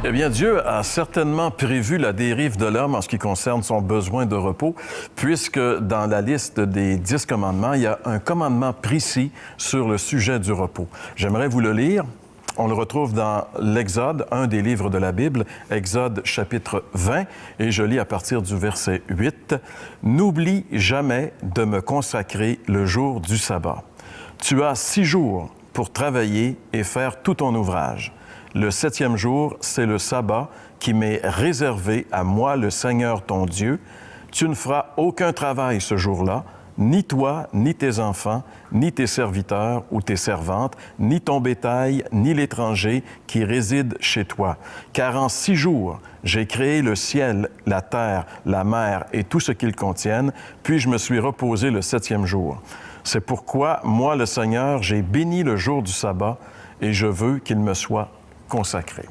Eh bien, Dieu a certainement prévu la dérive de l'homme en ce qui concerne son besoin de repos, puisque dans la liste des 10 commandements, il y a un commandement précis sur le sujet du repos. J'aimerais vous le lire. On le retrouve dans l'Exode, un des livres de la Bible, Exode chapitre 20, et je lis à partir du verset 8. « N'oublie jamais de me consacrer le jour du sabbat. Tu as 6 jours pour travailler et faire tout ton ouvrage. Le 7e jour, c'est le sabbat qui m'est réservé à moi, le Seigneur ton Dieu. Tu ne feras aucun travail ce jour-là, ni toi, ni tes enfants, ni tes serviteurs ou tes servantes, ni ton bétail, ni l'étranger qui réside chez toi. Car en 6 jours, j'ai créé le ciel, la terre, la mer et tout ce qu'ils contiennent, puis je me suis reposé le 7e jour. C'est pourquoi, moi, le Seigneur, j'ai béni le jour du sabbat et je veux qu'il me soit consacré. »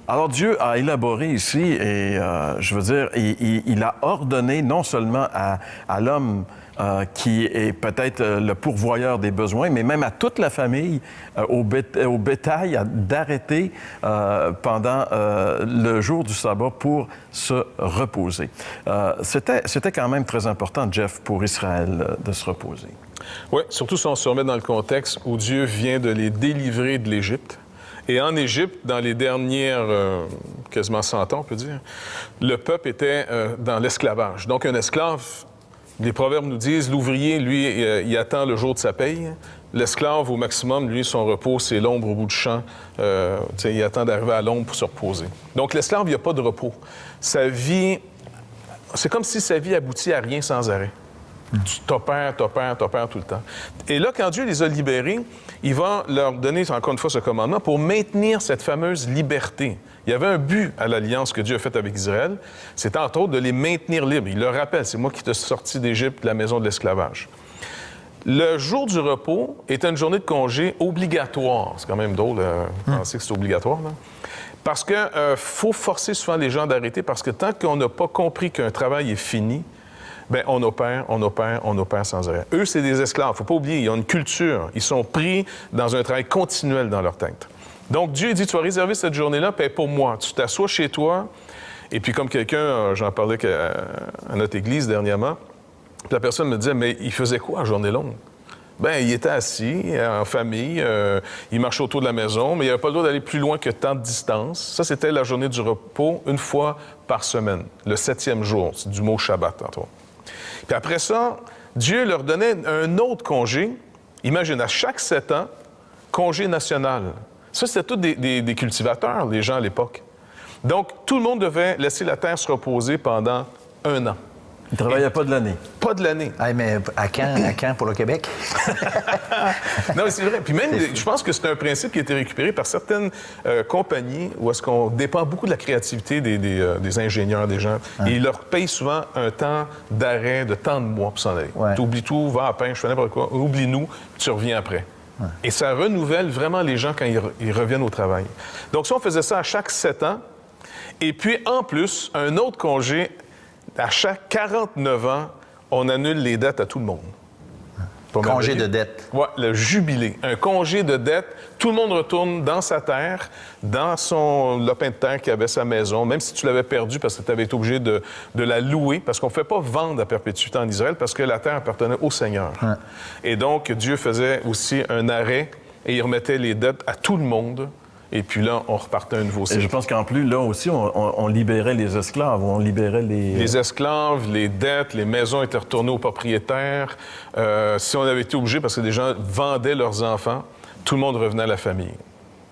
Alors, Dieu a élaboré ici, et je veux dire, il a ordonné non seulement à l'homme qui est peut-être le pourvoyeur des besoins, mais même à toute la famille, au bétail, d'arrêter pendant le jour du sabbat pour se reposer. C'était quand même très important, Jeff, pour Israël de se reposer. Oui, surtout si on se remet dans le contexte où Dieu vient de les délivrer de l'Égypte. Et en Égypte, dans les dernières quasiment 100 ans, on peut dire, le peuple était dans l'esclavage. Donc, un esclave, les proverbes nous disent, l'ouvrier, lui, il attend le jour de sa paye. L'esclave, au maximum, lui, son repos, c'est l'ombre au bout du champ. Il attend d'arriver à l'ombre pour se reposer. Donc, l'esclave, il n'y a pas de repos. Sa vie, c'est comme si sa vie aboutit à rien sans arrêt. Tu t'opères tout le temps. Et là, quand Dieu les a libérés, il va leur donner, encore une fois, ce commandement pour maintenir cette fameuse liberté. Il y avait un but à l'alliance que Dieu a faite avec Israël. C'était, entre autres, de les maintenir libres. Il leur rappelle, c'est moi qui t'ai sorti d'Égypte, de la maison de l'esclavage. Le jour du repos était une journée de congé obligatoire. C'est quand même drôle de penser que c'est obligatoire, là. Parce qu'il faut forcer souvent les gens d'arrêter, parce que tant qu'on n'a pas compris qu'un travail est fini, bien, on opère sans arrêt. Eux, c'est des esclaves. Il ne faut pas oublier, ils ont une culture. Ils sont pris dans un travail continuel dans leur tête. Donc, Dieu dit, tu vas réserver cette journée-là, puis pour moi. Tu t'assois chez toi, et puis comme quelqu'un, j'en parlais à notre église dernièrement, puis la personne me disait, mais il faisait quoi en journée longue? Bien, il était assis, en famille, il marchait autour de la maison, mais il n'avait pas le droit d'aller plus loin que tant de distance. Ça, c'était la journée du repos, une fois par semaine, le 7e jour. C'est du mot Shabbat, tantôt. Puis après ça, Dieu leur donnait un autre congé. Imagine, à chaque 7 ans, congé national. Ça, c'était tous des cultivateurs, les gens à l'époque. Donc, tout le monde devait laisser la terre se reposer pendant 1 an. Ils ne travaillaient pas de l'année. Pas de l'année. Hey, mais à quand pour le Québec? Non, mais c'est vrai. Puis même, je pense que c'est un principe qui a été récupéré par certaines compagnies où est-ce qu'on dépend beaucoup de la créativité des ingénieurs, des gens. Et ils leur payent souvent un temps d'arrêt de tant de mois pour s'en aller. Ouais. Tu oublies tout, va à pain, je fais n'importe quoi. Oublie-nous, tu reviens après. Ouais. Et ça renouvelle vraiment les gens quand ils reviennent au travail. Donc, si on faisait ça à chaque 7 ans, et puis en plus, un autre congé, à chaque 49 ans, on annule les dettes à tout le monde. Congé de dette. Oui, le jubilé. Un congé de dette. Tout le monde retourne dans sa terre, dans son lopin de terre qui avait sa maison, même si tu l'avais perdu parce que tu avais été obligé de la louer, parce qu'on ne fait pas vendre à perpétuité en Israël, parce que la terre appartenait au Seigneur. Ouais. Et donc, Dieu faisait aussi un arrêt et il remettait les dettes à tout le monde. Et puis là, on repartait à un nouveau cycle. Et je pense qu'en plus, là aussi, on libérait les esclaves, on libérait les... Les esclaves, les dettes, les maisons étaient retournées aux propriétaires. Si on avait été obligé, parce que des gens vendaient leurs enfants, tout le monde revenait à la famille.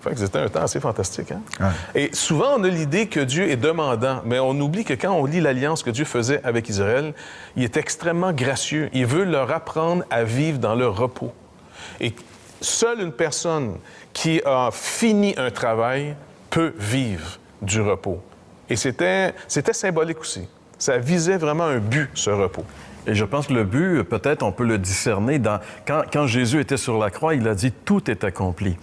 Fait que c'était un temps assez fantastique, hein? Ouais. Et souvent, on a l'idée que Dieu est demandant, mais on oublie que quand on lit l'alliance que Dieu faisait avec Israël, il est extrêmement gracieux. Il veut leur apprendre à vivre dans leur repos. Et seule une personne qui a fini un travail peut vivre du repos. Et c'était symbolique aussi. Ça visait vraiment un but, ce repos. Et je pense que le but, peut-être, on peut le discerner quand Jésus était sur la croix, il a dit « tout est accompli ».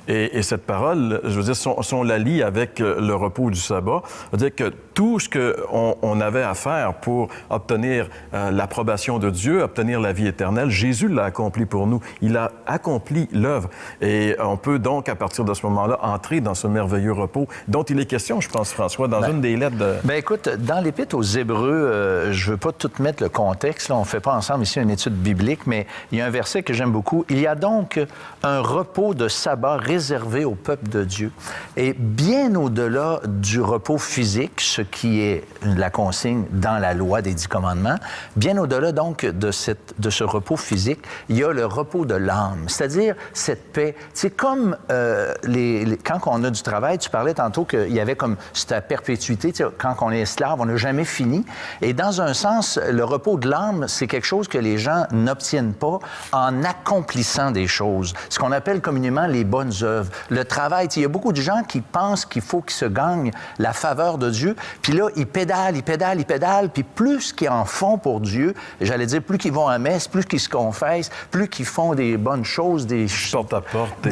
Et cette parole, je veux dire, si on la lit avec le repos du sabbat, veut dire que tout ce qu'on avait à faire pour obtenir l'approbation de Dieu, obtenir la vie éternelle, Jésus l'a accompli pour nous. Il a accompli l'œuvre. Et on peut donc, à partir de ce moment-là, entrer dans ce merveilleux repos dont il est question, je pense, François, dans une des lettres de... Bien, écoute, dans l'Épître aux Hébreux, je ne veux pas tout mettre le contexte, là, on ne fait pas ensemble ici une étude biblique, mais il y a un verset que j'aime beaucoup. « Il y a donc un repos de sabbat réservé au peuple de Dieu. » Et bien au-delà du repos physique, ce qui est la consigne dans la loi des 10 commandements, bien au-delà donc de ce repos physique, il y a le repos de l'âme, c'est-à-dire cette paix. C'est comme quand on a du travail, tu parlais tantôt qu'il y avait comme cette perpétuité, quand on est esclave, on n'a jamais fini. Et dans un sens, le repos de l'âme, c'est quelque chose que les gens n'obtiennent pas en accomplissant des choses. Ce qu'on appelle communément les bonnes œuvres. Le travail, il y a beaucoup de gens qui pensent qu'il faut qu'ils se gagnent la faveur de Dieu, puis là, ils pédalent, puis plus qu'ils en font pour Dieu, j'allais dire, plus qu'ils vont à messe, plus qu'ils se confessent, plus qu'ils font des bonnes choses, des... Porte-à-porte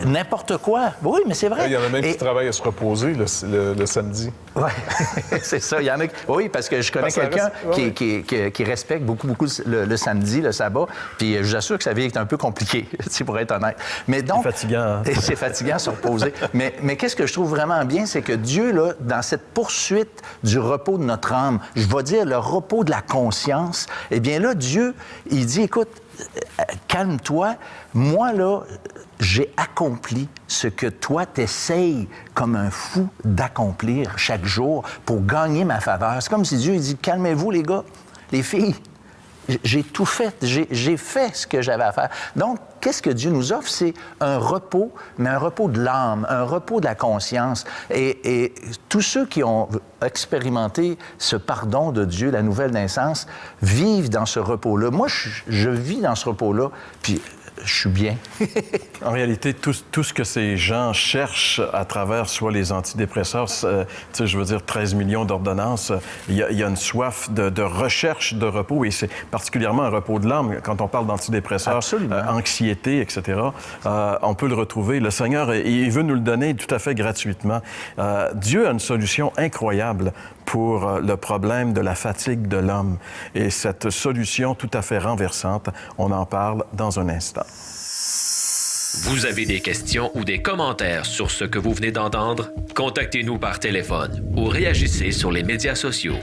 n'importe quoi. Oui, mais c'est vrai. Il y en a même qui travaillent à se reposer le samedi. Oui, c'est ça. Il y en a... Oui, parce que je connais quelqu'un qui respecte beaucoup le samedi, le sabbat, puis je vous assure que sa vie est un peu compliquée, pour être honnête. Mais donc... C'est fatigant. Hein? C'est fatigant se reposer. Mais qu'est-ce que je trouve vraiment bien, c'est que Dieu, là, dans cette poursuite du repos de notre âme, je vais dire le repos de la conscience, eh bien là, Dieu, il dit, écoute, calme-toi, moi, là, j'ai accompli ce que toi, t'essayes comme un fou d'accomplir chaque jour pour gagner ma faveur. C'est comme si Dieu il dit, calmez-vous, les gars, les filles, j'ai tout fait, j'ai fait ce que j'avais à faire. Donc, qu'est-ce que Dieu nous offre? C'est un repos, mais un repos de l'âme, un repos de la conscience. Et tous ceux qui ont expérimenté ce pardon de Dieu, la nouvelle naissance, vivent dans ce repos-là. Moi, je vis dans ce repos-là, puis je suis bien. En réalité, tout ce que ces gens cherchent à travers soit les antidépresseurs, je veux dire 13 millions d'ordonnances, il y a une soif de recherche de repos, et c'est particulièrement un repos de l'âme. Quand on parle d'antidépresseurs, anxiété, etc., on peut le retrouver. Le Seigneur, il veut nous le donner tout à fait gratuitement. Dieu a une solution incroyable pour le problème de la fatigue de l'homme. Et cette solution tout à fait renversante, on en parle dans un instant. Vous avez des questions ou des commentaires sur ce que vous venez d'entendre? Contactez-nous par téléphone ou réagissez sur les médias sociaux.